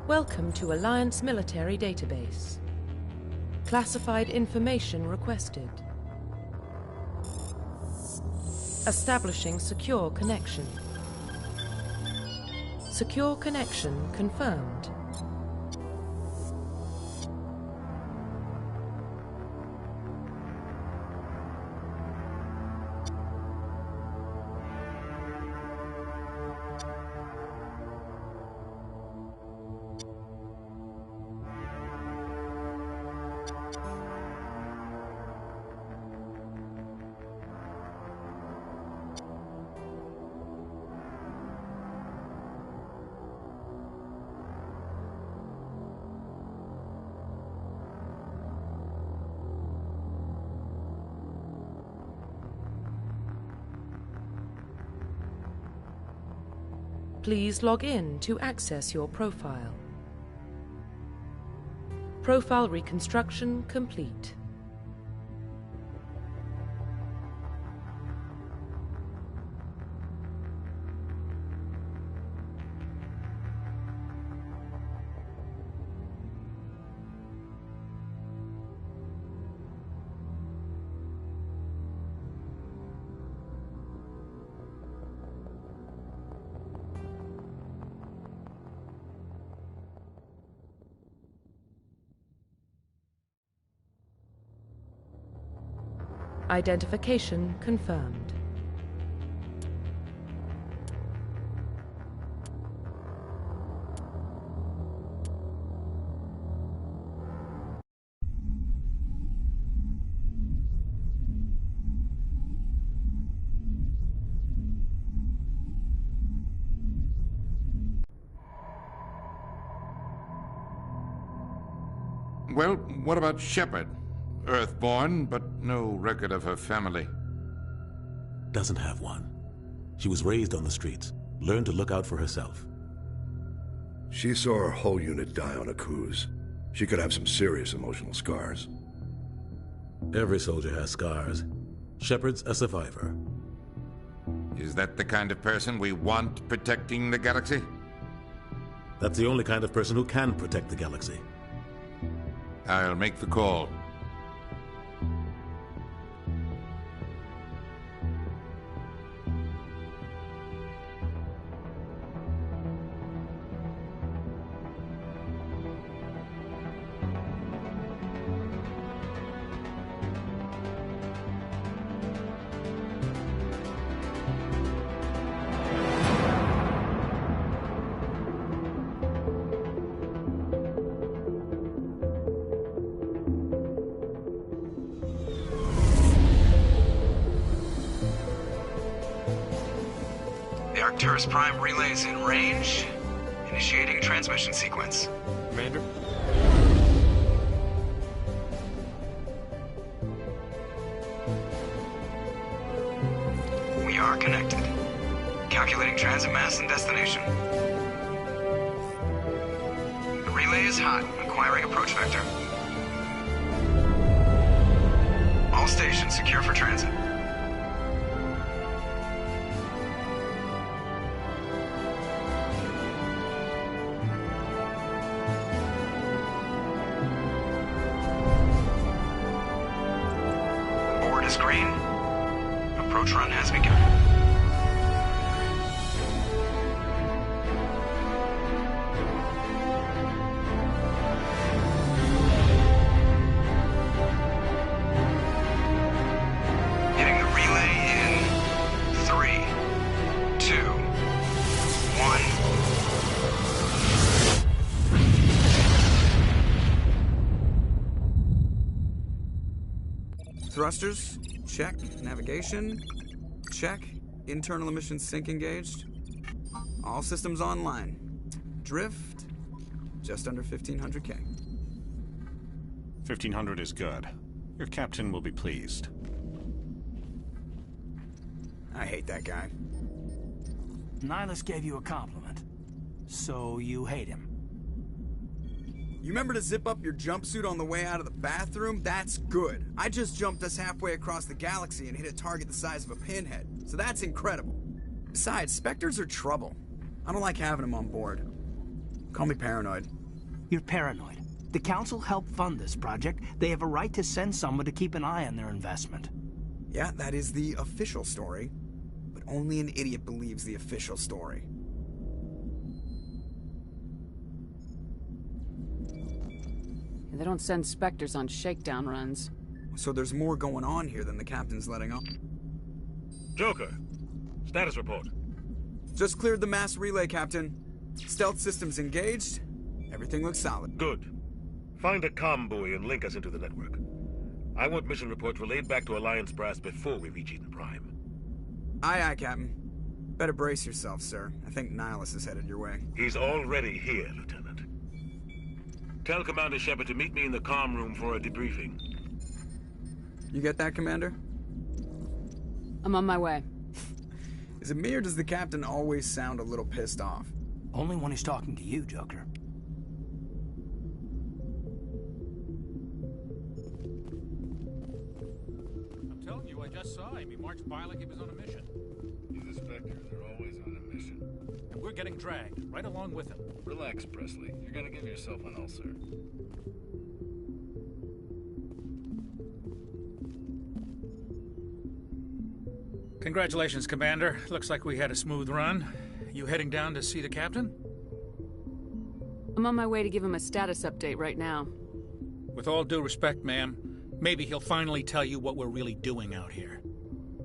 Welcome to Alliance Military Database. Classified information requested. Establishing secure connection. Secure connection confirmed. Please log in to access your profile. Profile reconstruction complete. Identification confirmed. Well, what about Shepard? Earthborn, but no record of her family. Doesn't have one. She was raised on the streets, learned to look out for herself. She saw her whole unit die on a cruise. She could have some serious emotional scars. Every soldier has scars. Shepard's a survivor. Is that the kind of person we want protecting the galaxy? That's the only kind of person who can protect the galaxy. I'll make the call. Arcturus Prime relays in range. Initiating transmission sequence. Commander? We are connected. Calculating transit mass and destination. The relay is hot. Acquiring approach vector. All stations secure for transit. Green. Approach run has begun. Hitting the relay in 3, 2, 1. Thrusters, check. Navigation, check. Internal emissions sync engaged. All systems online. Drift, just under 1,500K. 1,500 is good. Your captain will be pleased. I hate that guy. Nihilus gave you a compliment. So you hate him. You remember to zip up your jumpsuit on the way out of the bathroom? That's good. I just jumped us halfway across the galaxy and hit a target the size of a pinhead. So that's incredible. Besides, Spectres are trouble. I don't like having them on board. Call me paranoid. You're paranoid. The Council helped fund this project. They have a right to send someone to keep an eye on their investment. Yeah, that is the official story. But only an idiot believes the official story. They don't send Spectres on shakedown runs. So there's more going on here than the captain's letting on. Joker, status report. Just cleared the mass relay, Captain. Stealth systems engaged. Everything looks solid. Good. Find a comm buoy and link us into the network. I want mission reports relayed back to Alliance brass before we reach Eden Prime. Aye, aye, Captain. Better brace yourself, sir. I think Nihilus is headed your way. He's already here, Lieutenant. Tell Commander Shepard to meet me in the comm room for a debriefing. You get that, Commander? I'm on my way. Is it me or does the Captain always sound a little pissed off? Only when he's talking to you, Joker. I'm telling you, I just saw him. He marched by like he was on a mission. These inspectors are always on a mission. And we're getting dragged, right along with him. Relax, Presley. You're gonna give yourself an ulcer. Congratulations, Commander. Looks like we had a smooth run. You heading down to see the captain? I'm on my way to give him a status update right now. With all due respect, ma'am, maybe he'll finally tell you what we're really doing out here.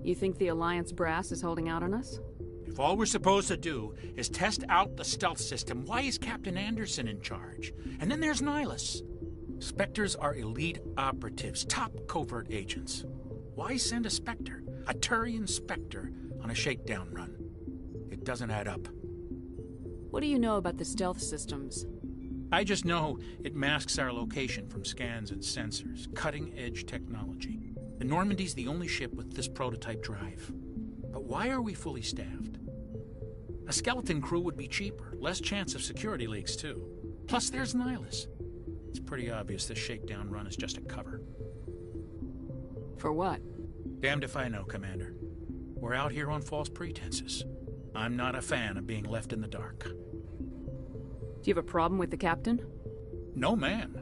You think the Alliance brass is holding out on us? If all we're supposed to do is test out the stealth system, why is Captain Anderson in charge? And then there's Nihilus. Spectres are elite operatives, top covert agents. Why send a Spectre, a Turian Spectre, on a shakedown run? It doesn't add up. What do you know about the stealth systems? I just know it masks our location from scans and sensors. Cutting-edge technology. The Normandy's the only ship with this prototype drive. But why are we fully staffed? A skeleton crew would be cheaper, less chance of security leaks, too. Plus, there's Nihilus. It's pretty obvious this shakedown run is just a cover. For what? Damned if I know, Commander. We're out here on false pretenses. I'm not a fan of being left in the dark. Do you have a problem with the captain? No, ma'am.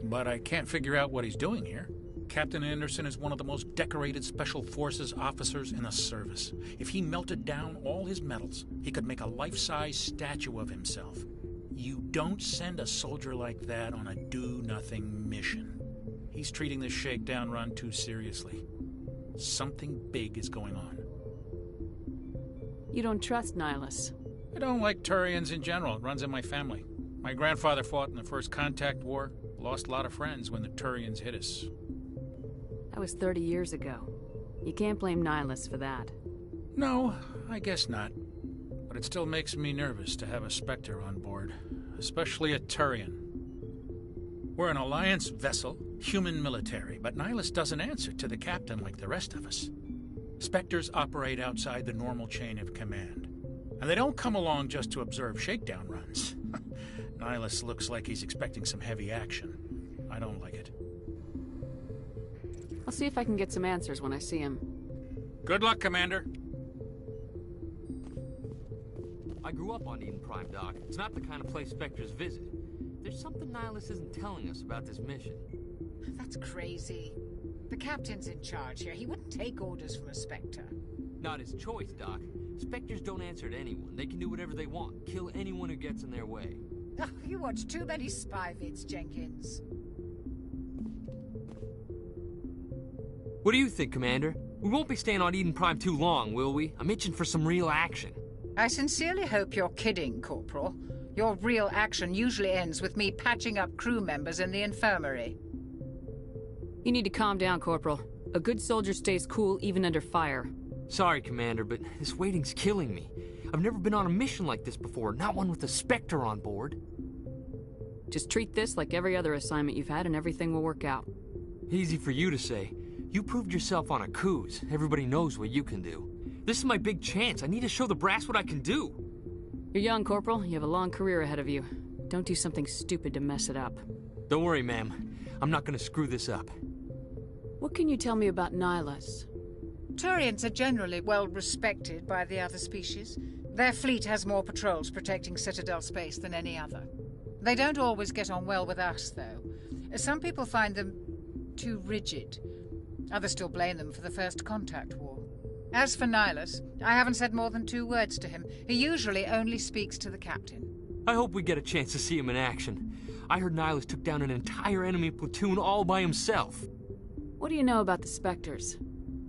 But I can't figure out what he's doing here. Captain Anderson is one of the most decorated Special Forces officers in the service. If he melted down all his medals, he could make a life-size statue of himself. You don't send a soldier like that on a do-nothing mission. He's treating this shakedown run too seriously. Something big is going on. You don't trust Nihilus? I don't like Turians in general. It runs in my family. My grandfather fought in the First Contact War. Lost a lot of friends when the Turians hit us. That was 30 years ago. You can't blame Nihilus for that. No, I guess not. But it still makes me nervous to have a Spectre on board. Especially a Turian. We're an Alliance vessel, human military, but Nihilus doesn't answer to the captain like the rest of us. Spectres operate outside the normal chain of command. And they don't come along just to observe shakedown runs. Nihilus looks like he's expecting some heavy action. I don't like it. I'll see if I can get some answers when I see him. Good luck, Commander. I grew up on Eden Prime, Doc. It's not the kind of place Spectres visit. There's something Nihilus isn't telling us about this mission. That's crazy. The captain's in charge here. He wouldn't take orders from a Spectre. Not his choice, Doc. Spectres don't answer to anyone. They can do whatever they want. Kill anyone who gets in their way. Oh, you watch too many spy vids, Jenkins. What do you think, Commander? We won't be staying on Eden Prime too long, will we? I'm itching for some real action. I sincerely hope you're kidding, Corporal. Your real action usually ends with me patching up crew members in the infirmary. You need to calm down, Corporal. A good soldier stays cool even under fire. Sorry, Commander, but this waiting's killing me. I've never been on a mission like this before, not one with a Spectre on board. Just treat this like every other assignment you've had and everything will work out. Easy for you to say. You proved yourself on a cruise. Everybody knows what you can do. This is my big chance. I need to show the brass what I can do. You're young, Corporal. You have a long career ahead of you. Don't do something stupid to mess it up. Don't worry, ma'am. I'm not gonna screw this up. What can you tell me about Nihilus? Turians are generally well respected by the other species. Their fleet has more patrols protecting Citadel space than any other. They don't always get on well with us, though. Some people find them too rigid. Others still blame them for the First Contact War. As for Nihilus, I haven't said more than 2 words to him. He usually only speaks to the captain. I hope we get a chance to see him in action. I heard Nihilus took down an entire enemy platoon all by himself. What do you know about the Spectres?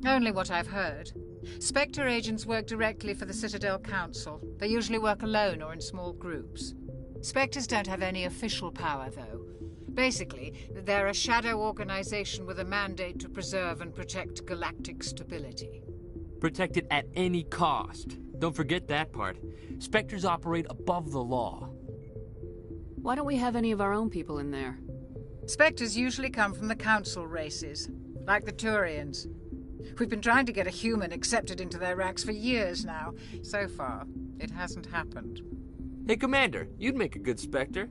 Only what I've heard. Spectre agents work directly for the Citadel Council. They usually work alone or in small groups. Spectres don't have any official power, though. Basically, they're a shadow organization with a mandate to preserve and protect galactic stability. Protect it at any cost. Don't forget that part. Spectres operate above the law. Why don't we have any of our own people in there? Spectres usually come from the Council races, like the Turians. We've been trying to get a human accepted into their ranks for years now. So far, it hasn't happened. Hey, Commander, you'd make a good Spectre.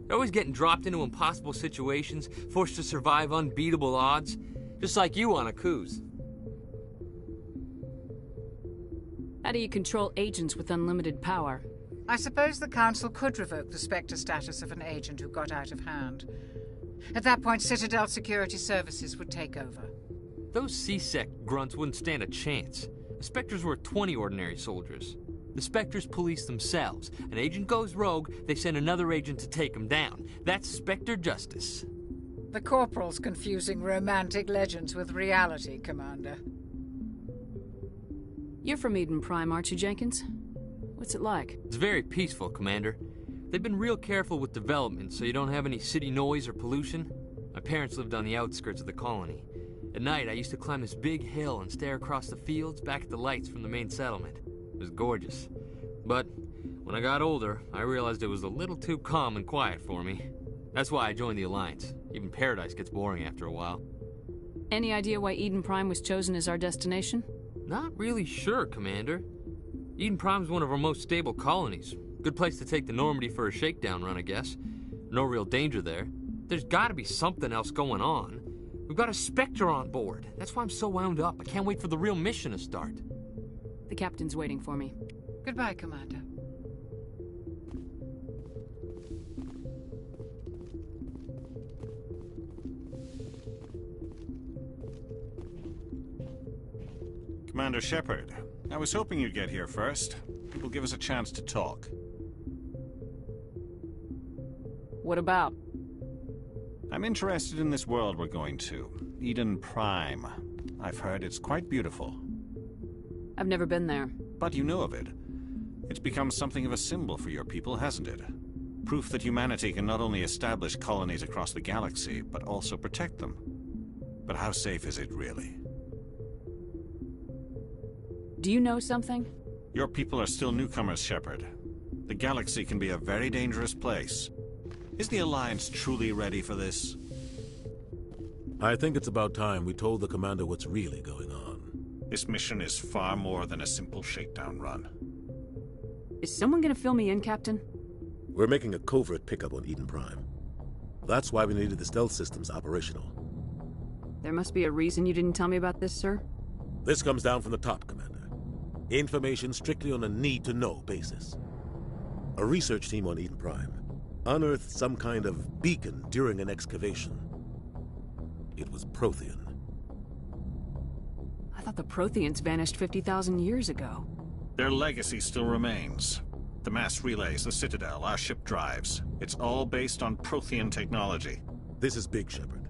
You're always getting dropped into impossible situations, forced to survive unbeatable odds, just like you on a cruise. How do you control agents with unlimited power? I suppose the Council could revoke the Spectre status of an agent who got out of hand. At that point, Citadel Security Services would take over. Those C-Sec grunts wouldn't stand a chance. The Spectres were 20 ordinary soldiers. The Spectres police themselves. An agent goes rogue, they send another agent to take him down. That's Spectre justice. The Corporal's confusing romantic legends with reality, Commander. You're from Eden Prime, aren't you, Jenkins? What's it like? It's very peaceful, Commander. They've been real careful with development so you don't have any city noise or pollution. My parents lived on the outskirts of the colony. At night, I used to climb this big hill and stare across the fields back at the lights from the main settlement. It was gorgeous. But when I got older, I realized it was a little too calm and quiet for me. That's why I joined the Alliance. Even Paradise gets boring after a while. Any idea why Eden Prime was chosen as our destination? Not really sure, Commander. Eden Prime's one of our most stable colonies. Good place to take the Normandy for a shakedown run, I guess. No real danger there. There's gotta be something else going on. We've got a Spectre on board. That's why I'm so wound up. I can't wait for the real mission to start. The captain's waiting for me. Goodbye, Commander. Commander Shepard, I was hoping you'd get here first. It will give us a chance to talk. What about? I'm interested in this world we're going to, Eden Prime. I've heard it's quite beautiful. I've never been there. But you know of it. It's become something of a symbol for your people, hasn't it? Proof that humanity can not only establish colonies across the galaxy, but also protect them. But how safe is it, really? Do you know something? Your people are still newcomers, Shepard. The galaxy can be a very dangerous place. Is the Alliance truly ready for this? I think it's about time we told the Commander what's really going on. This mission is far more than a simple shakedown run. Is someone gonna fill me in, Captain? We're making a covert pickup on Eden Prime. That's why we needed the stealth systems operational. There must be a reason you didn't tell me about this, sir? This comes down from the top, Commander. Information strictly on a need-to-know basis. A research team on Eden Prime unearthed some kind of beacon during an excavation. It was Prothean. I thought the Protheans vanished 50,000 years ago. Their legacy still remains. The mass relays, the Citadel, our ship drives. It's all based on Prothean technology. This is big, Shepard.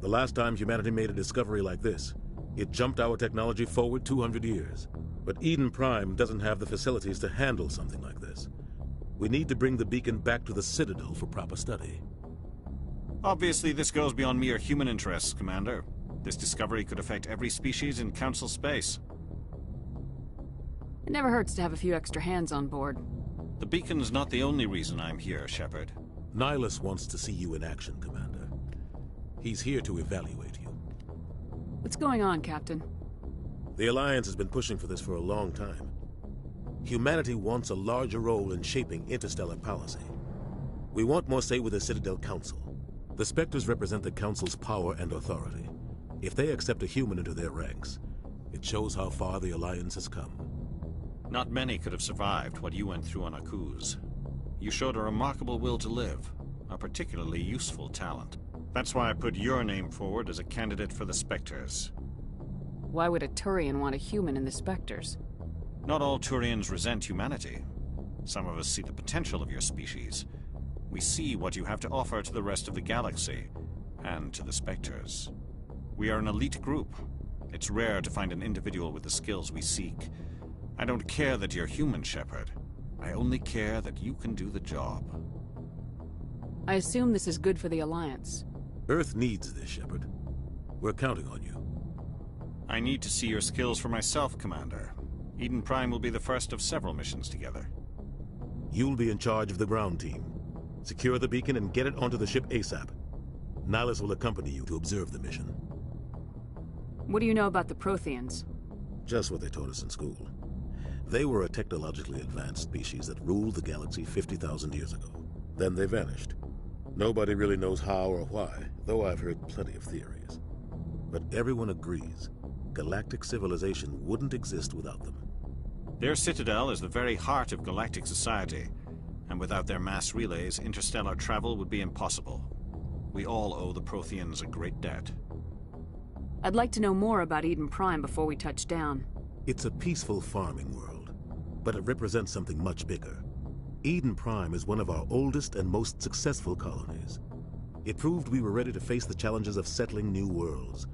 The last time humanity made a discovery like this, it jumped our technology forward 200 years. But Eden Prime doesn't have the facilities to handle something like this. We need to bring the beacon back to the Citadel for proper study. Obviously, this goes beyond mere human interests, Commander. This discovery could affect every species in Council space. It never hurts to have a few extra hands on board. The beacon's not the only reason I'm here, Shepard. Nihilus wants to see you in action, Commander. He's here to evaluate you. What's going on, Captain? The Alliance has been pushing for this for a long time. Humanity wants a larger role in shaping interstellar policy. We want more say with the Citadel Council. The Spectres represent the Council's power and authority. If they accept a human into their ranks, it shows how far the Alliance has come. Not many could have survived what you went through on Akuz. You showed a remarkable will to live, a particularly useful talent. That's why I put your name forward as a candidate for the Spectres. Why would a Turian want a human in the Spectres? Not all Turians resent humanity. Some of us see the potential of your species. We see what you have to offer to the rest of the galaxy, and to the Spectres. We are an elite group. It's rare to find an individual with the skills we seek. I don't care that you're human, Shepard. I only care that you can do the job. I assume this is good for the Alliance. Earth needs this, Shepard. We're counting on you. I need to see your skills for myself, Commander. Eden Prime will be the first of several missions together. You'll be in charge of the ground team. Secure the beacon and get it onto the ship ASAP. Nihilus will accompany you to observe the mission. What do you know about the Protheans? Just what they taught us in school. They were a technologically advanced species that ruled the galaxy 50,000 years ago. Then they vanished. Nobody really knows how or why, though I've heard plenty of theories. But everyone agrees, galactic civilization wouldn't exist without them. Their citadel is the very heart of galactic society, and without their mass relays, interstellar travel would be impossible. We all owe the Protheans a great debt. I'd like to know more about Eden Prime before we touch down. It's a peaceful farming world, but it represents something much bigger. Eden Prime is one of our oldest and most successful colonies. It proved we were ready to face the challenges of settling new worlds,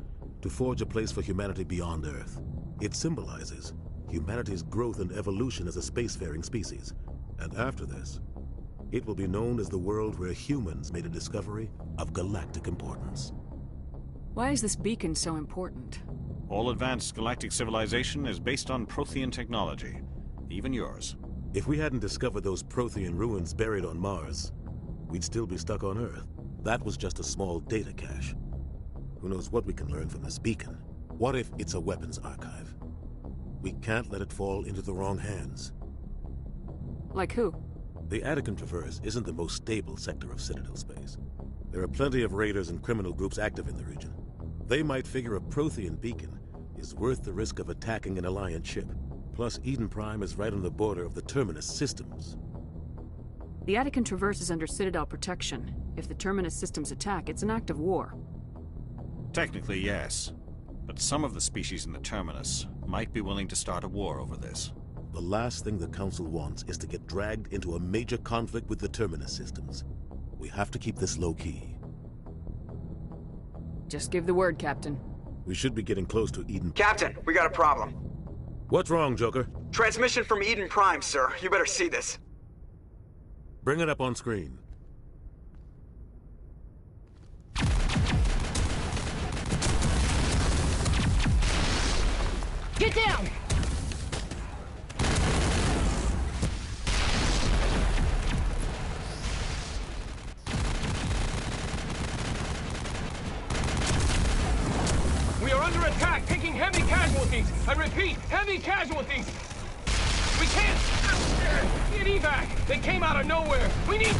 to forge a place for humanity beyond Earth. It symbolizes humanity's growth and evolution as a spacefaring species. And after this, it will be known as the world where humans made a discovery of galactic importance. Why is this beacon so important? All advanced galactic civilization is based on Prothean technology, even yours. If we hadn't discovered those Prothean ruins buried on Mars, we'd still be stuck on Earth. That was just a small data cache. Who knows what we can learn from this beacon? What if it's a weapons archive? We can't let it fall into the wrong hands. Like who? The Attican Traverse isn't the most stable sector of Citadel space. There are plenty of raiders and criminal groups active in the region. They might figure a Prothean beacon is worth the risk of attacking an Alliance ship. Plus, Eden Prime is right on the border of the Terminus systems. The Attican Traverse is under Citadel protection. If the Terminus systems attack, it's an act of war. Technically, yes. But some of the species in the Terminus might be willing to start a war over this. The last thing the Council wants is to get dragged into a major conflict with the Terminus systems. We have to keep this low-key. Just give the word, Captain. We should be getting close to Eden... Captain, we got a problem. What's wrong, Joker? Transmission from Eden Prime, sir. You better see this. Bring it up on screen. Get down! We are under attack, taking heavy casualties. I repeat, heavy casualties. We can't get evac. They came out of nowhere. We need...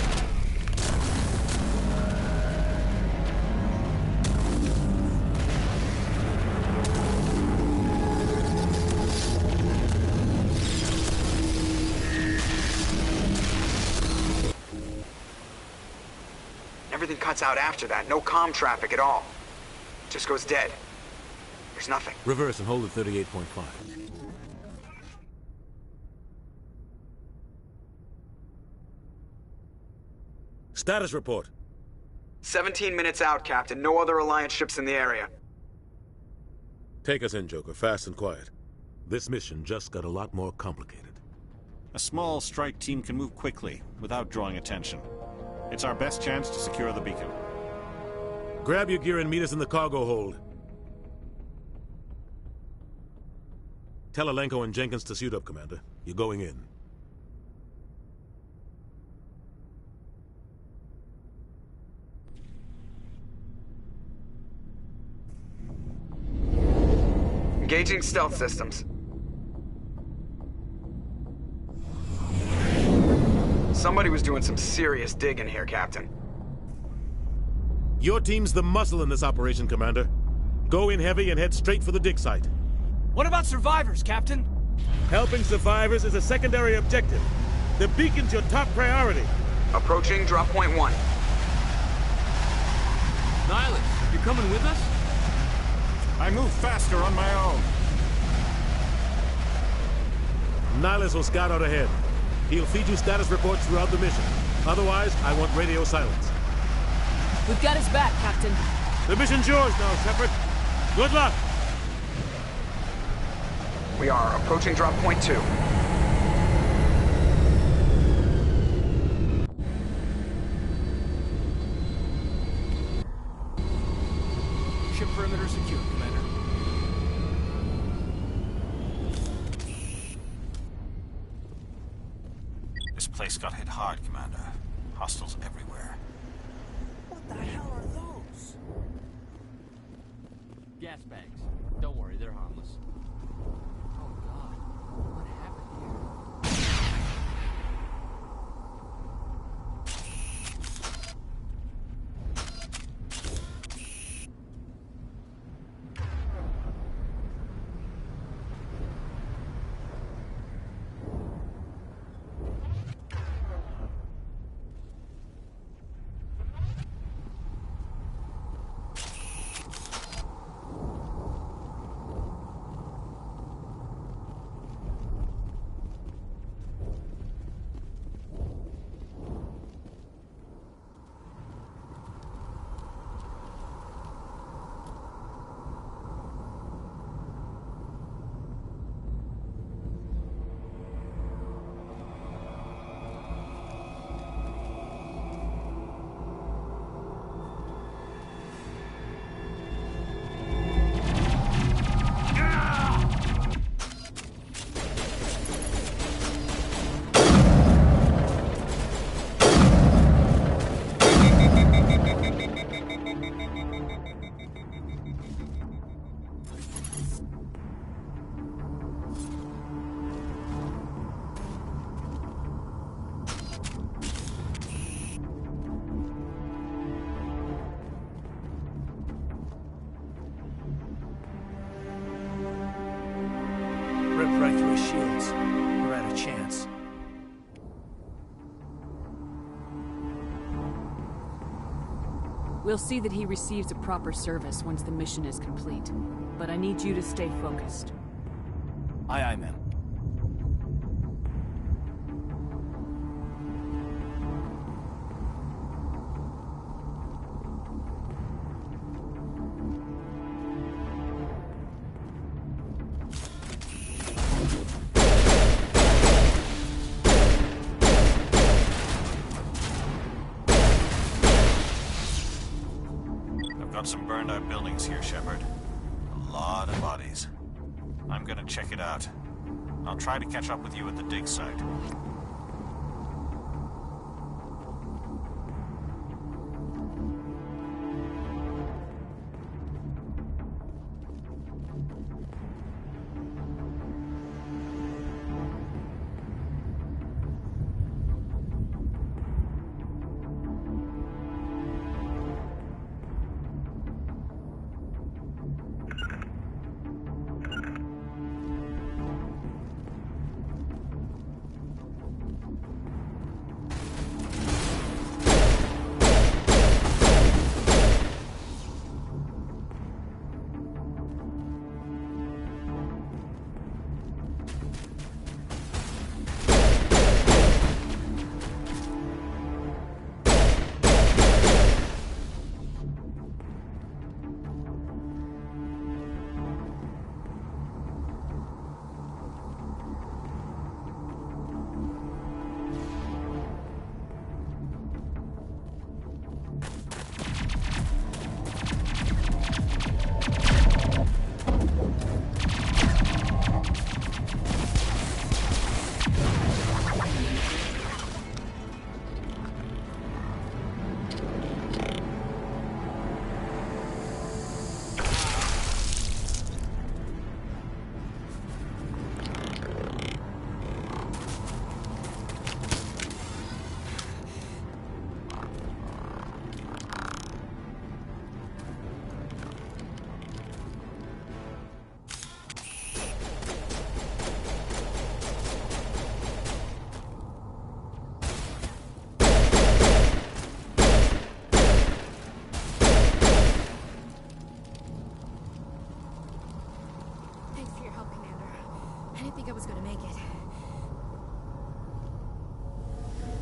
Everything cuts out after that. No comm traffic at all. Just goes dead. There's nothing. Reverse and hold at 38.5. Status report. 17 minutes out, Captain. No other Alliance ships in the area. Take us in, Joker. Fast and quiet. This mission just got a lot more complicated. A small strike team can move quickly, without drawing attention. It's our best chance to secure the beacon. Grab your gear and meet us in the cargo hold. Tell Alenko and Jenkins to suit up, Commander. You're going in. Engaging stealth systems. Somebody was doing some serious digging here, Captain. Your team's the muscle in this operation, Commander. Go in heavy and head straight for the dig site. What about survivors, Captain? Helping survivors is a secondary objective. The beacon's your top priority. Approaching drop point 1. Nihilus, you coming with us? I move faster on my own. Nihilus will scout out ahead. He'll feed you status reports throughout the mission. Otherwise, I want radio silence. We've got his back, Captain. The mission's yours now, Shepard. Good luck! We are approaching drop point 2. Ship perimeter secure, Commander. This place got hit hard, Commander. Hostiles everywhere. What the hell are those? Gas bags. Don't worry, they're harmless. Oh God, what happened here? Ripped right through his shields. We're out of chance. We'll see that he receives a proper service once the mission is complete. But I need you to stay focused. Aye, aye, ma'am. Got some burned out buildings here, Shepard. A lot of bodies. I'm gonna check it out. I'll try to catch up with you at the dig site.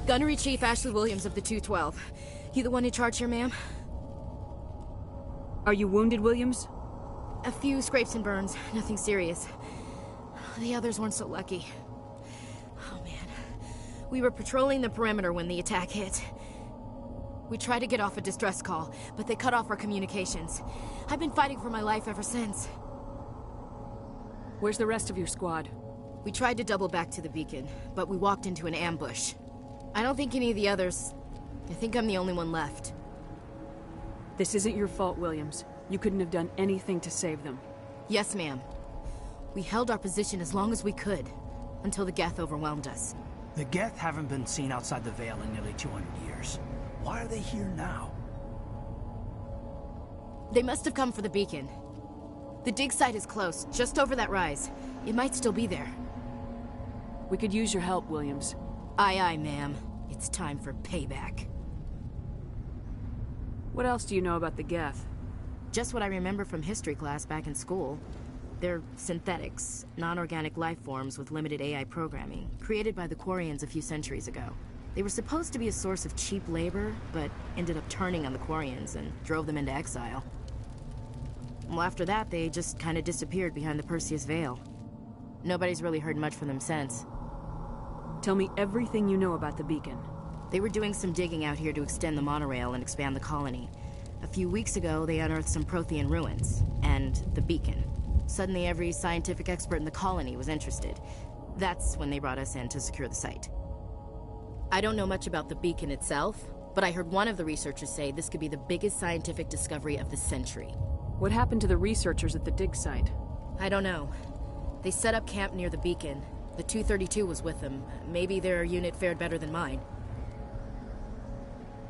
Gunnery Chief Ashley Williams of the 212. You the one in charge here, ma'am? Are you wounded, Williams? A few scrapes and burns, nothing serious. The others weren't so lucky. Oh man. We were patrolling the perimeter when the attack hit. We tried to get off a distress call, but they cut off our communications. I've been fighting for my life ever since. Where's the rest of your squad? We tried to double back to the beacon, but we walked into an ambush. I don't think any of the others... I think I'm the only one left. This isn't your fault, Williams. You couldn't have done anything to save them. Yes, ma'am. We held our position as long as we could, until the Geth overwhelmed us. The Geth haven't been seen outside the Veil in nearly 200 years. Why are they here now? They must have come for the beacon. The dig site is close, just over that rise. It might still be there. We could use your help, Williams. Aye, aye, ma'am. It's time for payback. What else do you know about the Geth? Just what I remember from history class back in school. They're synthetics, non-organic life forms with limited AI programming, created by the Quarians a few centuries ago. They were supposed to be a source of cheap labor, but ended up turning on the Quarians and drove them into exile. Well, after that, they just kind of disappeared behind the Perseus Veil. Nobody's really heard much from them since. Tell me everything you know about the beacon. They were doing some digging out here to extend the monorail and expand the colony. A few weeks ago, they unearthed some Prothean ruins, and the beacon. Suddenly, every scientific expert in the colony was interested. That's when they brought us in to secure the site. I don't know much about the beacon itself, but I heard one of the researchers say this could be the biggest scientific discovery of the century. What happened to the researchers at the dig site? I don't know. They set up camp near the beacon. The 232 was with them. Maybe their unit fared better than mine.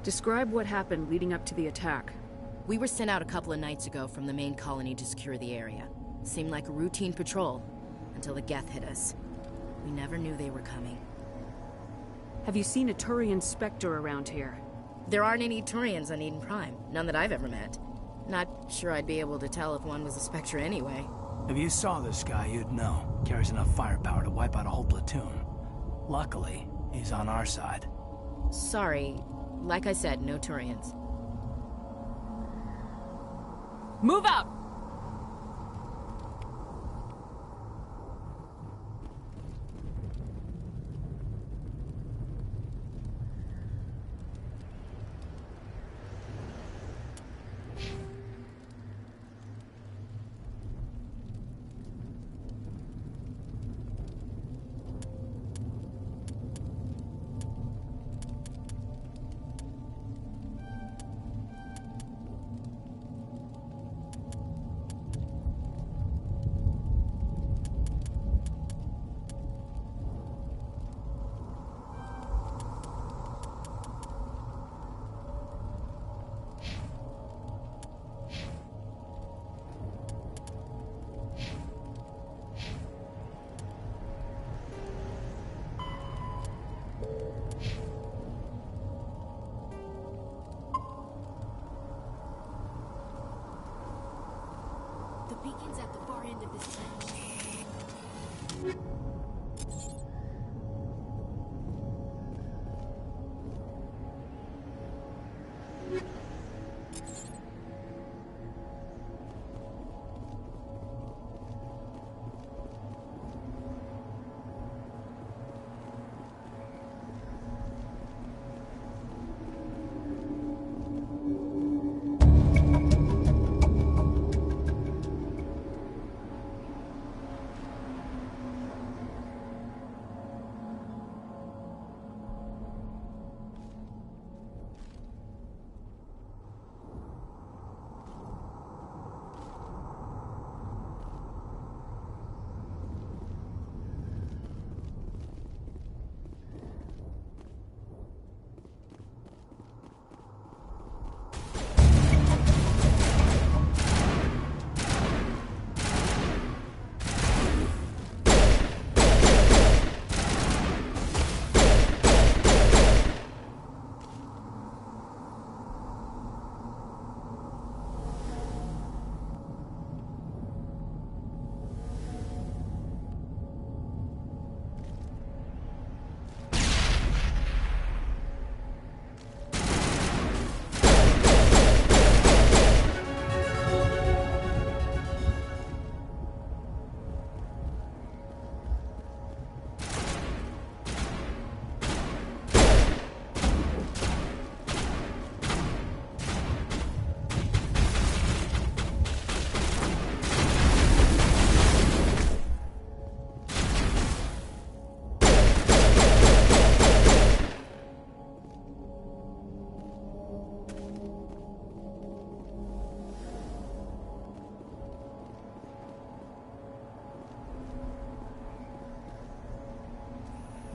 Describe what happened leading up to the attack. We were sent out a couple of nights ago from the main colony to secure the area. Seemed like a routine patrol, until the Geth hit us. We never knew they were coming. Have you seen a Turian Spectre around here? There aren't any Turians on Eden Prime. None that I've ever met. Not sure I'd be able to tell if one was a Spectre anyway. If you saw this guy, you'd know. Carries enough firepower to wipe out a whole platoon. Luckily, he's on our side. Sorry. Like I said, no Turians. Move out!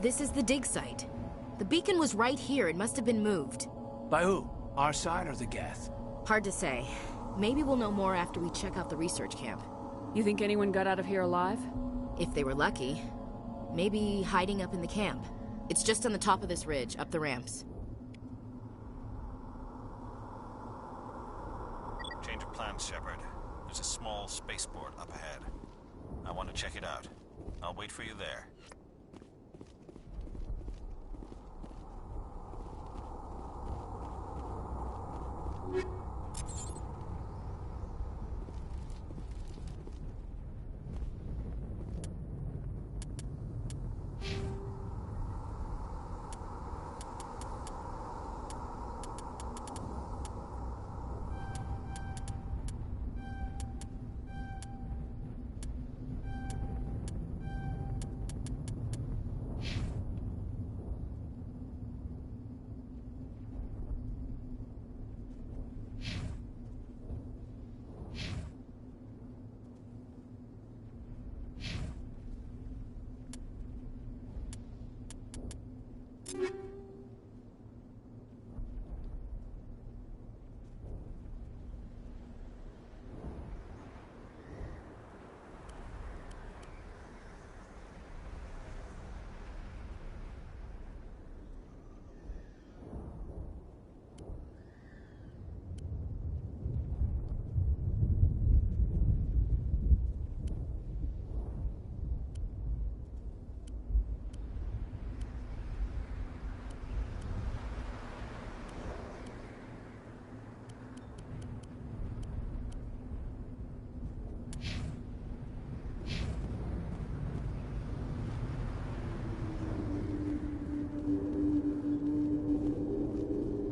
This is the dig site. The beacon was right here. It must have been moved. By who? Our side or the Geth? Hard to say. Maybe we'll know more after we check out the research camp. You think anyone got out of here alive? If they were lucky. Maybe hiding up in the camp. It's just on the top of this ridge, up the ramps. Change of plans, Shepard. There's a small spaceport up ahead. I want to check it out. I'll wait for you there.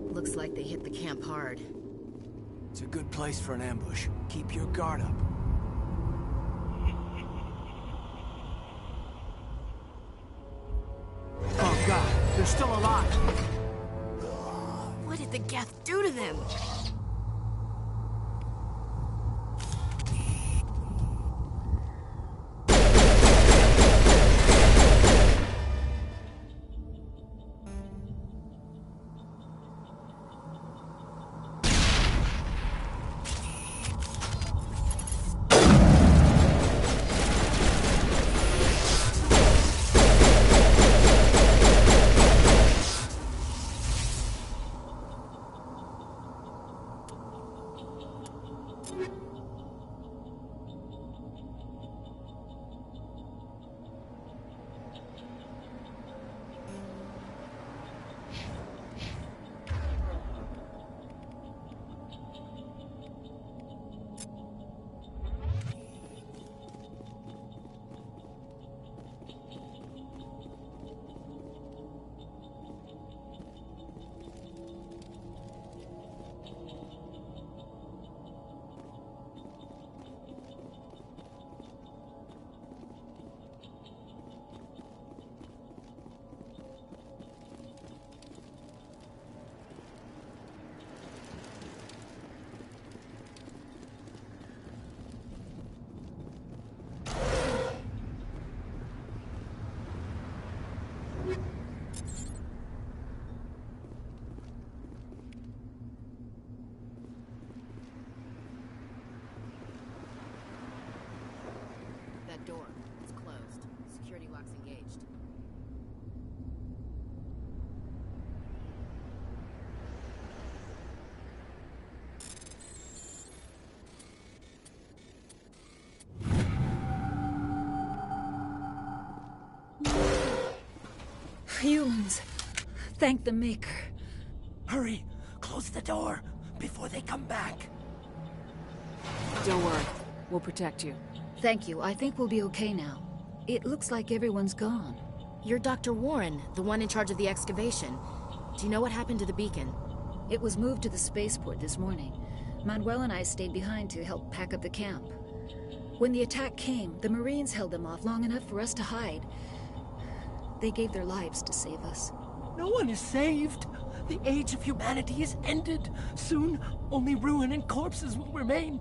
Looks like they hit the camp hard. It's a good place for an ambush. Keep your guard up. Oh god, they're still alive! What did the Geth do to them? Door. It's closed. Security lock's engaged. Humans. Thank the Maker. Hurry! Close the door before they come back. Don't worry. We'll protect you. Thank you. I think we'll be okay now. It looks like everyone's gone. You're Dr. Warren, the one in charge of the excavation. Do you know what happened to the beacon? It was moved to the spaceport this morning. Manuel and I stayed behind to help pack up the camp. When the attack came, the Marines held them off long enough for us to hide. They gave their lives to save us. No one is saved. The age of humanity is ended. Soon, only ruin and corpses will remain.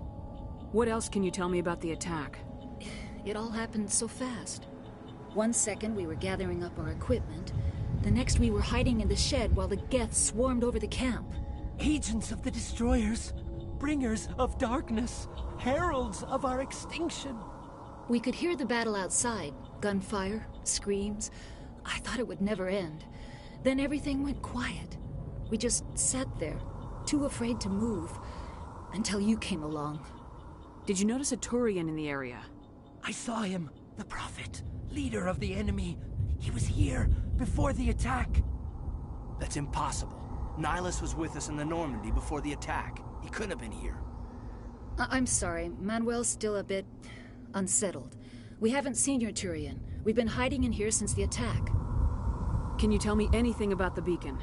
What else can you tell me about the attack? It all happened so fast. One second we were gathering up our equipment. The next we were hiding in the shed while the Geth swarmed over the camp. Agents of the Destroyers, bringers of darkness, heralds of our extinction. We could hear the battle outside. Gunfire, screams. I thought it would never end. Then everything went quiet. We just sat there, too afraid to move, until you came along. Did you notice a Turian in the area? I saw him, the Prophet, leader of the enemy. He was here, before the attack. That's impossible. Nihilus was with us in the Normandy before the attack. He couldn't have been here. I'm sorry. Manuel's still a bit unsettled. We haven't seen your Turian. We've been hiding in here since the attack. Can you tell me anything about the beacon?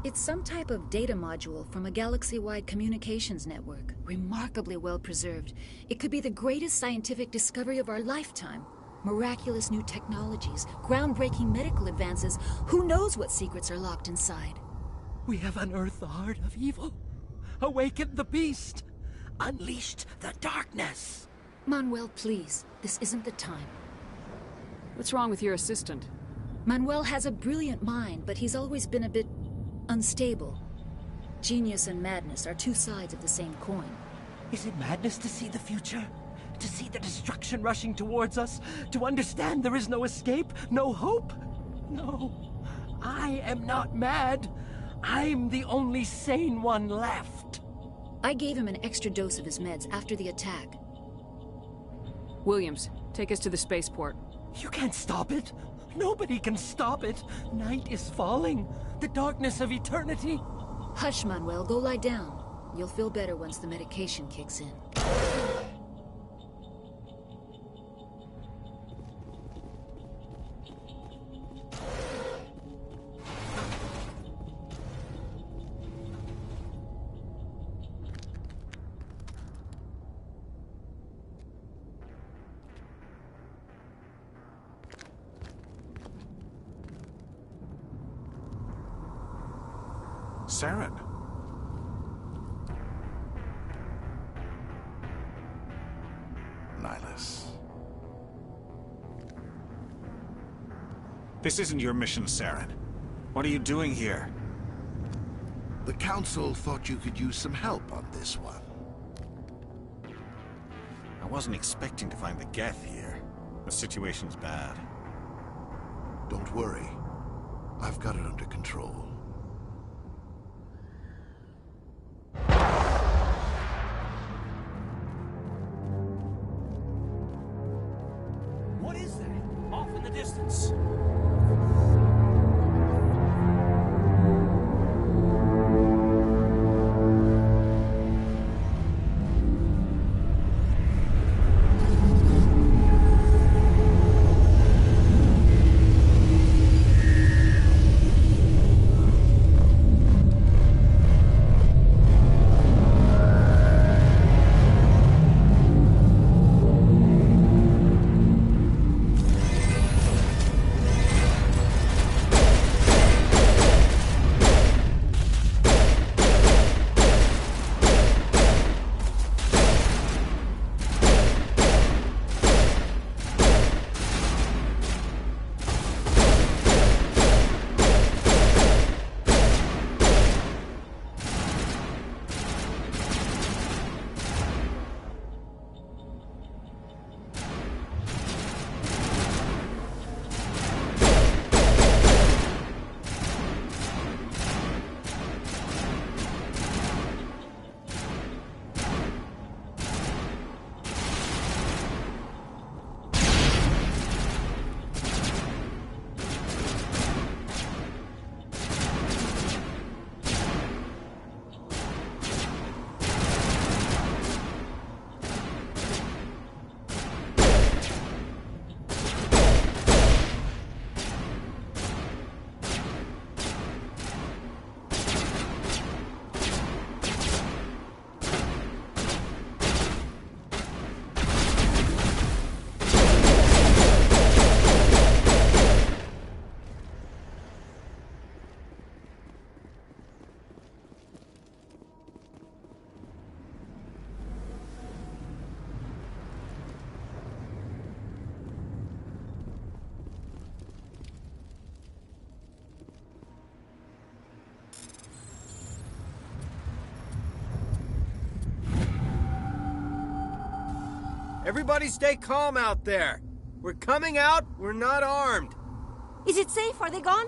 It's some type of data module from a galaxy-wide communications network. Remarkably well preserved. It could be the greatest scientific discovery of our lifetime. Miraculous new technologies, groundbreaking medical advances. Who knows what secrets are locked inside? We have unearthed the heart of evil, awakened the beast, unleashed the darkness. Manuel, please. This isn't the time. What's wrong with your assistant? Manuel has a brilliant mind, but he's always been a bit unstable. Genius and madness are two sides of the same coin. Is it madness to see the future? To see the destruction rushing towards us? To understand there is no escape? No hope? No. I am not mad. I'm the only sane one left. I gave him an extra dose of his meds after the attack. Williams, take us to the spaceport. You can't stop it. Nobody can stop it. Night is falling. The darkness of eternity. Hush, Manuel. Go lie down. You'll feel better once the medication kicks in. Saren. Nihilus. This isn't your mission, Saren. What are you doing here? The Council thought you could use some help on this one. I wasn't expecting to find the Geth here. The situation's bad. Don't worry. I've got it under control. What is that? Off in the distance. Everybody stay calm out there. We're coming out, we're not armed. Is it safe? Are they gone?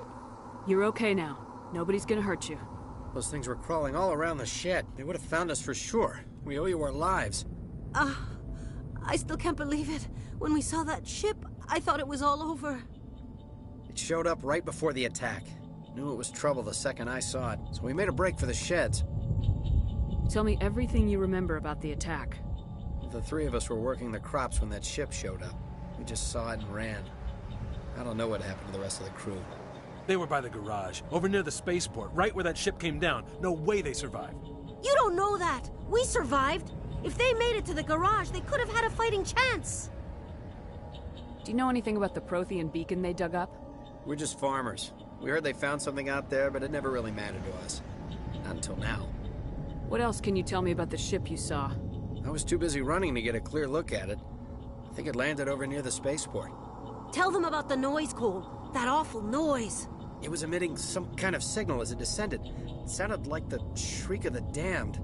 You're okay now. Nobody's gonna hurt you. Those things were crawling all around the shed. They would have found us for sure. We owe you our lives. I still can't believe it. When we saw that ship, I thought it was all over. It showed up right before the attack. Knew it was trouble the second I saw it, so we made a break for the sheds. Tell me everything you remember about the attack. The three of us were working the crops when that ship showed up. We just saw it and ran. I don't know what happened to the rest of the crew. They were by the garage, over near the spaceport, right where that ship came down. No way they survived. You don't know that. We survived. If they made it to the garage, they could have had a fighting chance. Do you know anything about the Prothean beacon they dug up? We're just farmers. We heard they found something out there, but it never really mattered to us. Not until now. What else can you tell me about the ship you saw? I was too busy running to get a clear look at it. I think it landed over near the spaceport. Tell them about the noise, Cole. That awful noise. It was emitting some kind of signal as it descended. It sounded like the shriek of the damned.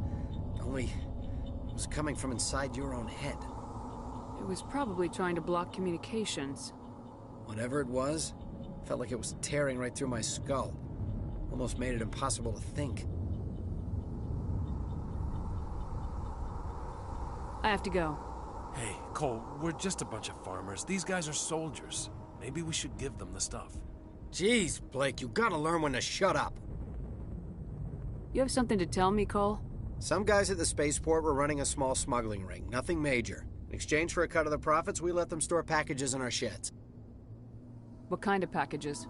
Only it was coming from inside your own head. It was probably trying to block communications. Whatever it was, felt like it was tearing right through my skull. Almost made it impossible to think. I have to go. Hey, Cole, we're just a bunch of farmers. These guys are soldiers. Maybe we should give them the stuff. Jeez, Blake, you gotta learn when to shut up. You have something to tell me, Cole? Some guys at the spaceport were running a small smuggling ring. Nothing major. In exchange for a cut of the profits, we let them store packages in our sheds. What kind of packages?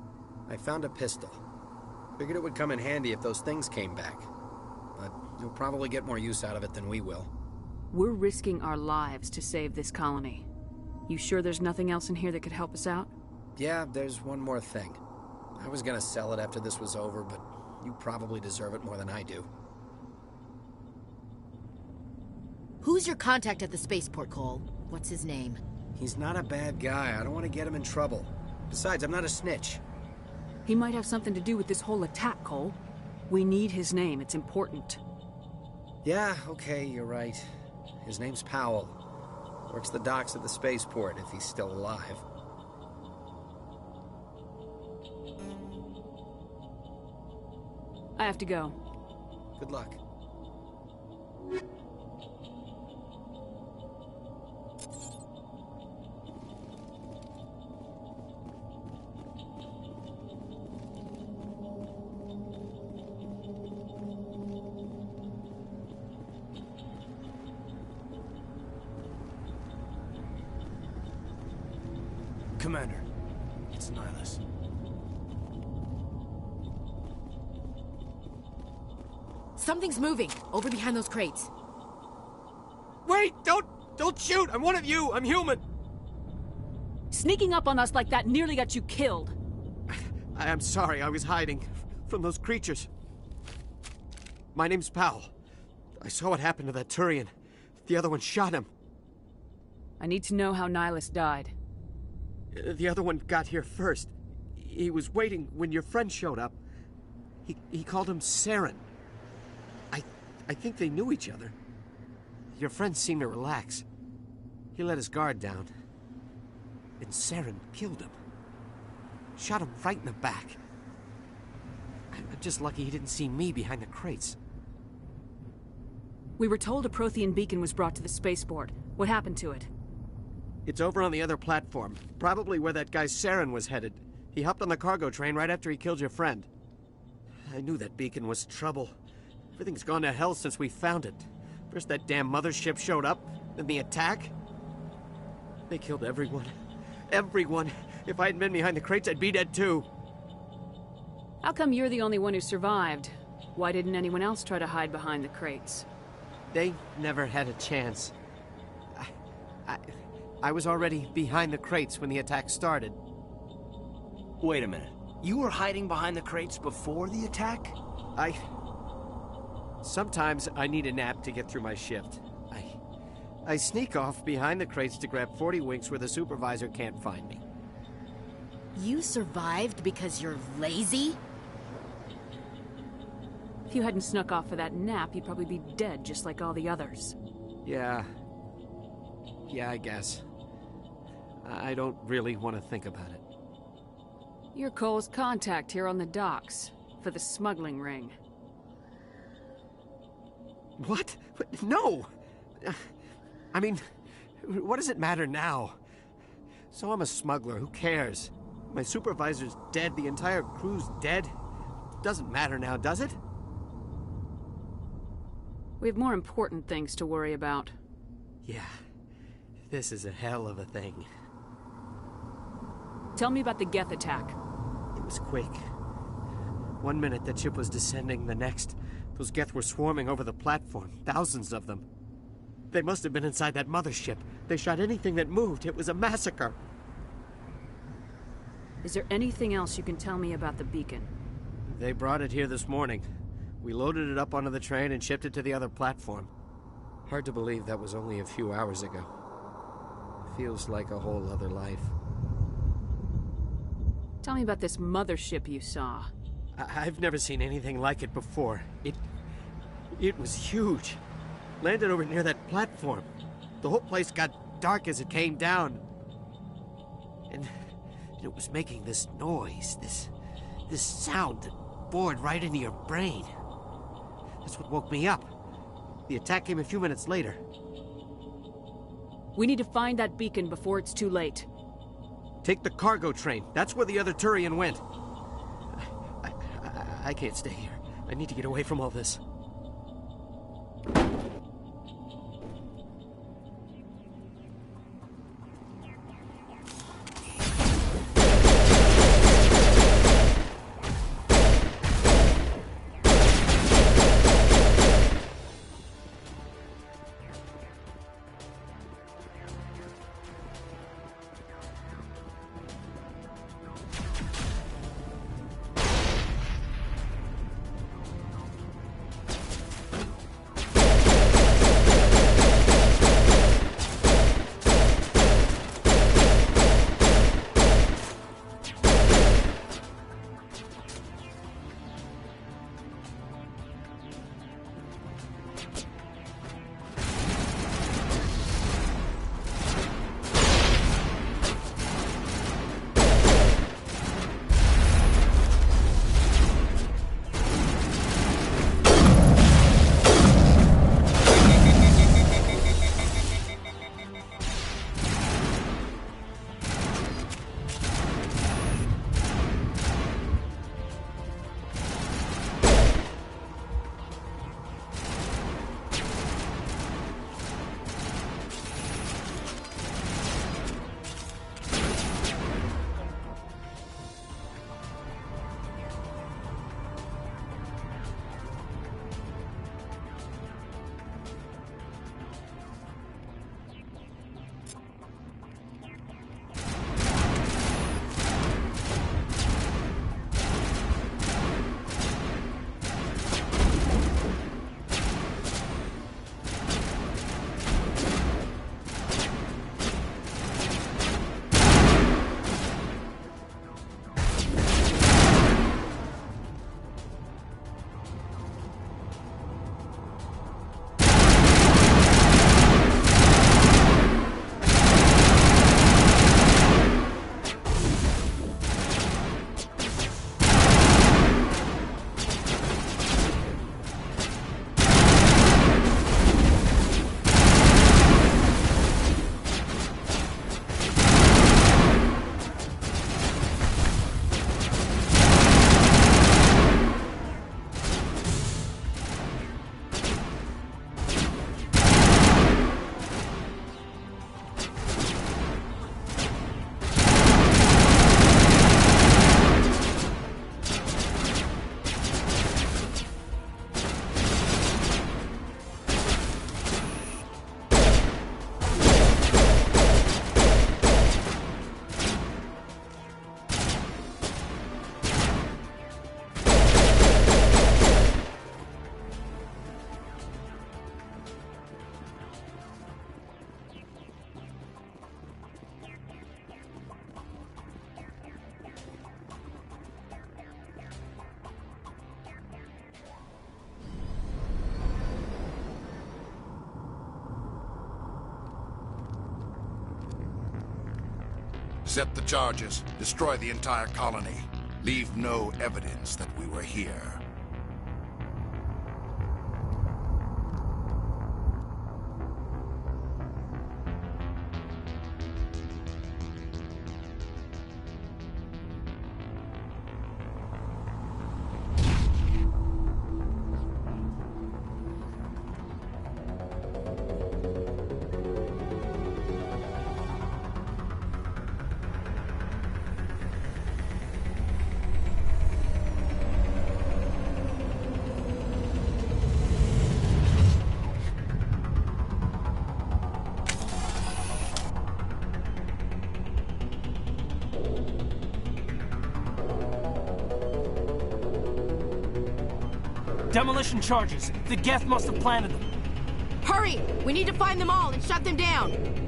I found a pistol. Figured it would come in handy if those things came back. But you'll probably get more use out of it than we will. We're risking our lives to save this colony. You sure there's nothing else in here that could help us out? Yeah, there's one more thing. I was gonna sell it after this was over, but you probably deserve it more than I do. Who's your contact at the spaceport, Cole? What's his name? He's not a bad guy. I don't want to get him in trouble. Besides, I'm not a snitch. He might have something to do with this whole attack, Cole. We need his name. It's important. Yeah, okay, you're right. His name's Powell. Works the docks at the spaceport, if he's still alive. I have to go. Good luck. Commander, it's Nihilus. Something's moving, over behind those crates. Wait! Don't shoot! I'm one of you! I'm human! Sneaking up on us like that nearly got you killed. I'm sorry, I was hiding from those creatures. My name's Powell. I saw what happened to that Turian. The other one shot him. I need to know how Nihilus died. The other one got here first. He was waiting when your friend showed up. He called him Saren. I think they knew each other. Your friend seemed to relax. He let his guard down. And Saren killed him. Shot him right in the back. I'm just lucky he didn't see me behind the crates. We were told a Prothean beacon was brought to the spaceport. What happened to it? It's over on the other platform. Probably where that guy Saren was headed. He hopped on the cargo train right after he killed your friend. I knew that beacon was trouble. Everything's gone to hell since we found it. First that damn mothership showed up, then the attack. They killed everyone. Everyone. If I hadn't been behind the crates, I'd be dead too. How come you're the only one who survived? Why didn't anyone else try to hide behind the crates? They never had a chance. I was already behind the crates when the attack started. Wait a minute. You were hiding behind the crates before the attack? Sometimes I need a nap to get through my shift. I sneak off behind the crates to grab 40 winks where the supervisor can't find me. You survived because you're lazy? If you hadn't snuck off for that nap, you'd probably be dead just like all the others. Yeah. Yeah, I guess. I don't really want to think about it. You're Cole's contact here on the docks, for the smuggling ring. What? No! I mean, what does it matter now? So I'm a smuggler, who cares? My supervisor's dead, the entire crew's dead. Doesn't matter now, does it? We have more important things to worry about. Yeah. This is a hell of a thing. Tell me about the Geth attack. It was quick. 1 minute that ship was descending, the next, those Geth were swarming over the platform. Thousands of them. They must have been inside that mothership. They shot anything that moved. It was a massacre. Is there anything else you can tell me about the beacon? They brought it here this morning. We loaded it up onto the train and shipped it to the other platform. Hard to believe that was only a few hours ago. Feels like a whole other life. Tell me about this mothership you saw. I've never seen anything like it before. It was huge. Landed over near that platform. The whole place got dark as it came down. And it was making this noise, this sound that bored right into your brain. That's what woke me up. The attack came a few minutes later. We need to find that beacon before it's too late. Take the cargo train. That's where the other Turian went. I can't stay here. I need to get away from all this. Set the charges. Destroy the entire colony. Leave no evidence that we were here. Demolition charges. The Geth must have planted them. Hurry! We need to find them all and shut them down!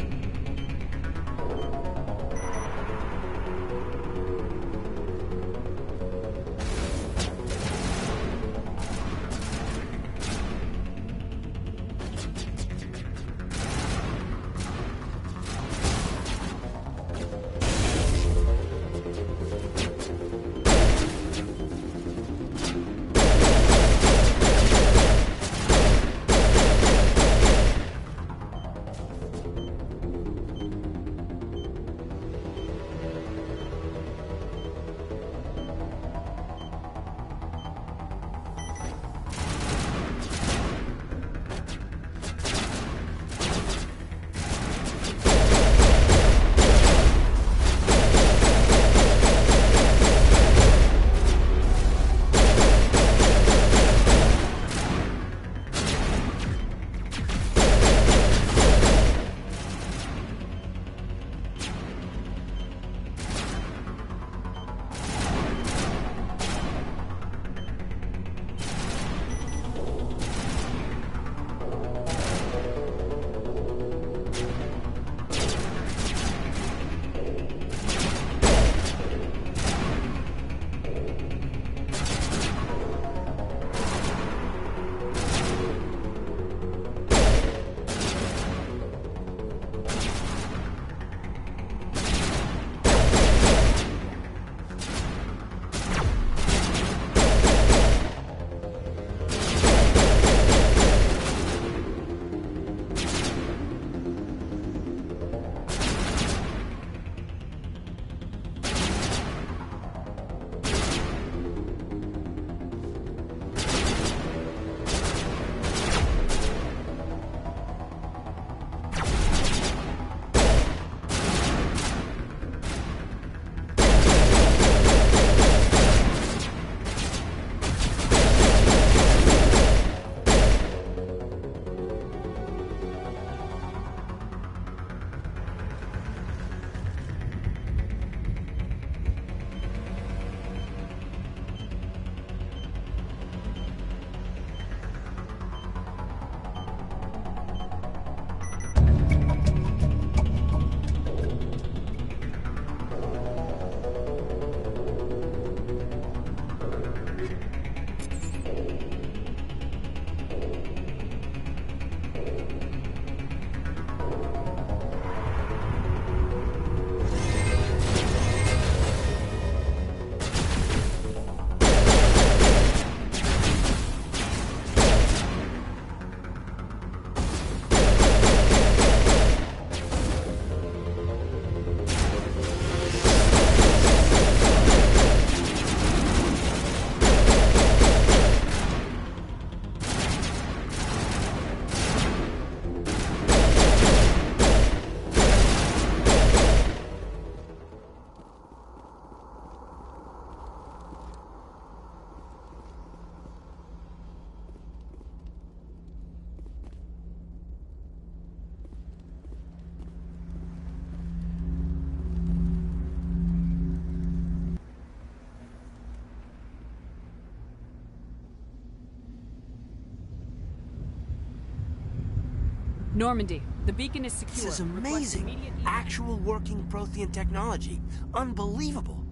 Normandy, the beacon is secure. This is amazing. Actual working Prothean technology. Unbelievable.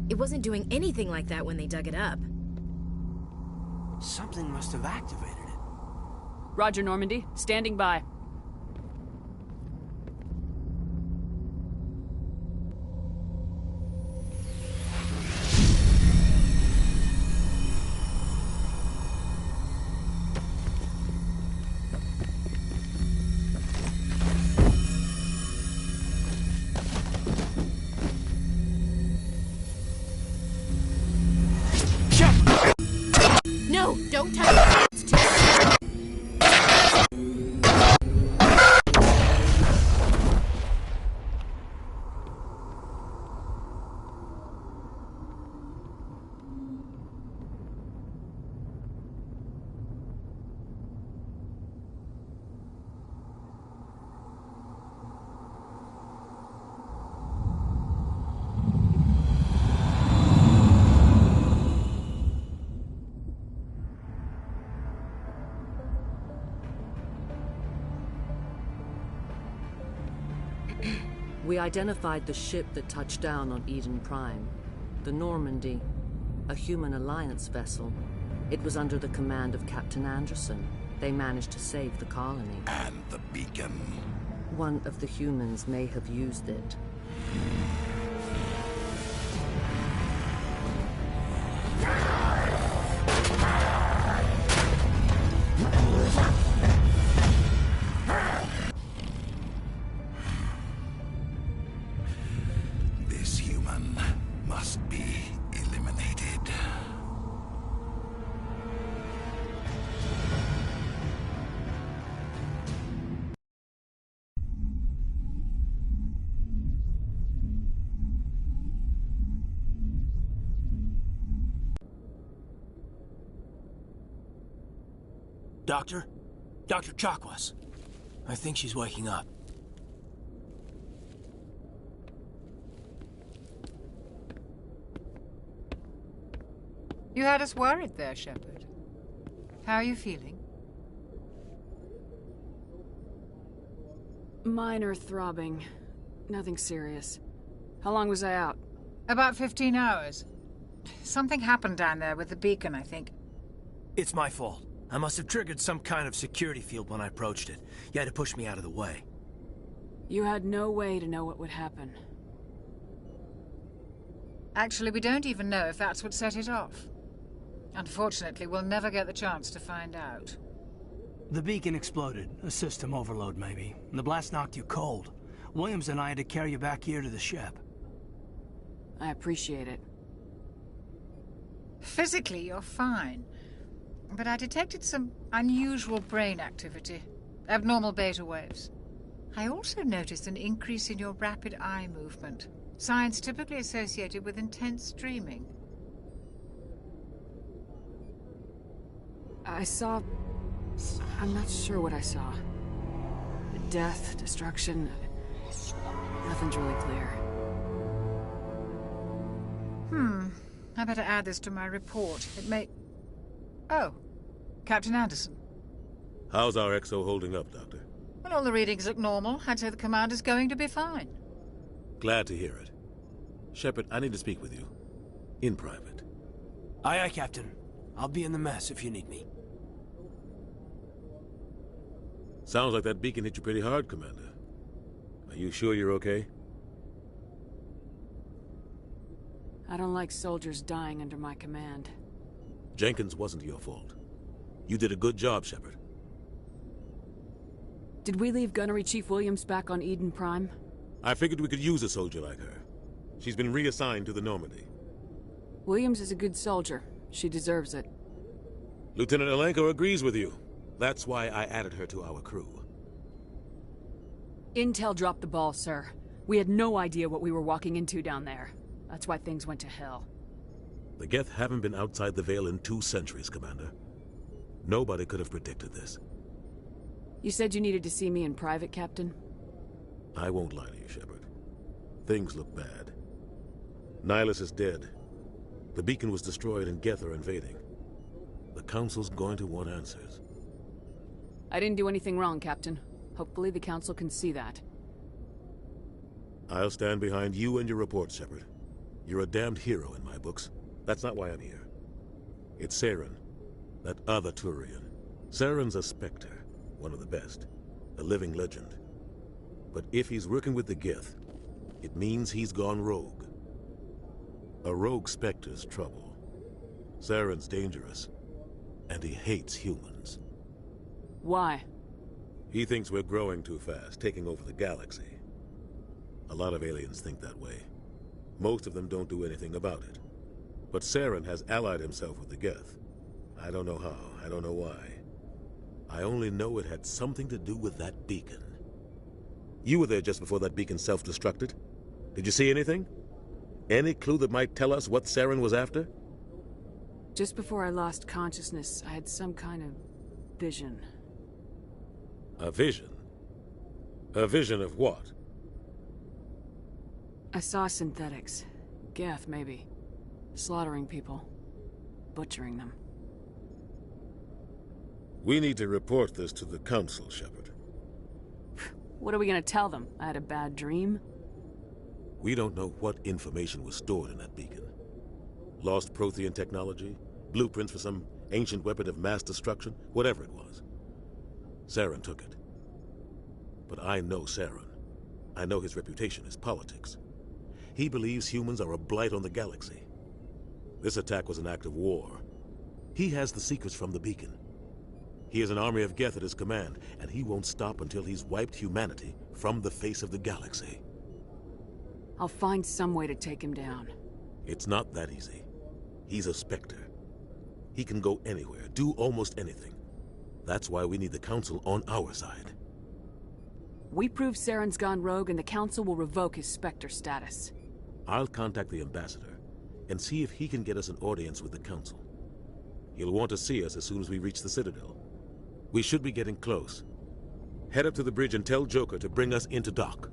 It wasn't doing anything like that when they dug it up. Something must have activated it. Roger, Normandy. Standing by. We identified the ship that touched down on Eden Prime. The Normandy, a human alliance vessel. It was under the command of Captain Anderson. They managed to save the colony. And the beacon. One of the humans may have used it. This human must be eliminated. Doctor? Dr. Chakwas. I think she's waking up. You had us worried there, Shepard. How are you feeling? Minor throbbing. Nothing serious. How long was I out? About 15 hours. Something happened down there with the beacon, I think. It's my fault. I must have triggered some kind of security field when I approached it. You had to push me out of the way. You had no way to know what would happen. Actually, we don't even know if that's what set it off. Unfortunately, we'll never get the chance to find out. The beacon exploded. A system overload, maybe. The blast knocked you cold. Williams and I had to carry you back here to the ship. I appreciate it. Physically, you're fine. But I detected some unusual brain activity. Abnormal beta waves. I also noticed an increase in your rapid eye movement. Signs typically associated with intense dreaming. I saw... I'm not sure what I saw. Death, destruction... Nothing's really clear. I better add this to my report. It may... Oh, Captain Anderson. How's our XO holding up, Doctor? Well, all the readings look normal. I'd say the commander's going to be fine. Glad to hear it. Shepard, I need to speak with you. In private. Aye, aye, Captain. I'll be in the mess if you need me. Sounds like that beacon hit you pretty hard, Commander. Are you sure you're okay? I don't like soldiers dying under my command. Jenkins wasn't your fault. You did a good job, Shepard. Did we leave Gunnery Chief Williams back on Eden Prime? I figured we could use a soldier like her. She's been reassigned to the Normandy. Williams is a good soldier. She deserves it. Lieutenant Alenko agrees with you. That's why I added her to our crew. Intel dropped the ball, sir. We had no idea what we were walking into down there. That's why things went to hell. The Geth haven't been outside the Veil in 2 centuries, Commander. Nobody could have predicted this. You said you needed to see me in private, Captain? I won't lie to you, Shepard. Things look bad. Nihilus is dead. The beacon was destroyed and Geth are invading. The Council's going to want answers. I didn't do anything wrong, Captain. Hopefully the Council can see that. I'll stand behind you and your report, Shepard. You're a damned hero in my books. That's not why I'm here. It's Saren, that other Turian. Saren's a Spectre, one of the best, a living legend. But if he's working with the Geth, it means he's gone rogue. A rogue Spectre's trouble. Saren's dangerous, and he hates humans. Why? He thinks we're growing too fast, taking over the galaxy. A lot of aliens think that way. Most of them don't do anything about it. But Saren has allied himself with the Geth. I don't know how. I don't know why. I only know it had something to do with that beacon. You were there just before that beacon self-destructed. Did you see anything? Any clue that might tell us what Saren was after? Just before I lost consciousness, I had some kind of vision. A vision? A vision of what? I saw synthetics. Geth, maybe. Slaughtering people. Butchering them. We need to report this to the Council, Shepard. What are we gonna tell them? I had a bad dream? We don't know what information was stored in that beacon. Lost Prothean technology? Blueprints for some ancient weapon of mass destruction? Whatever it was. Saren took it. But I know Saren. I know his reputation is politics. He believes humans are a blight on the galaxy. This attack was an act of war. He has the secrets from the beacon. He has an army of Geth at his command, and he won't stop until he's wiped humanity from the face of the galaxy. I'll find some way to take him down. It's not that easy. He's a Spectre. He can go anywhere, do almost anything. That's why we need the Council on our side. We prove Saren's gone rogue and the Council will revoke his Spectre status. I'll contact the Ambassador and see if he can get us an audience with the Council. He'll want to see us as soon as we reach the Citadel. We should be getting close. Head up to the bridge and tell Joker to bring us into dock.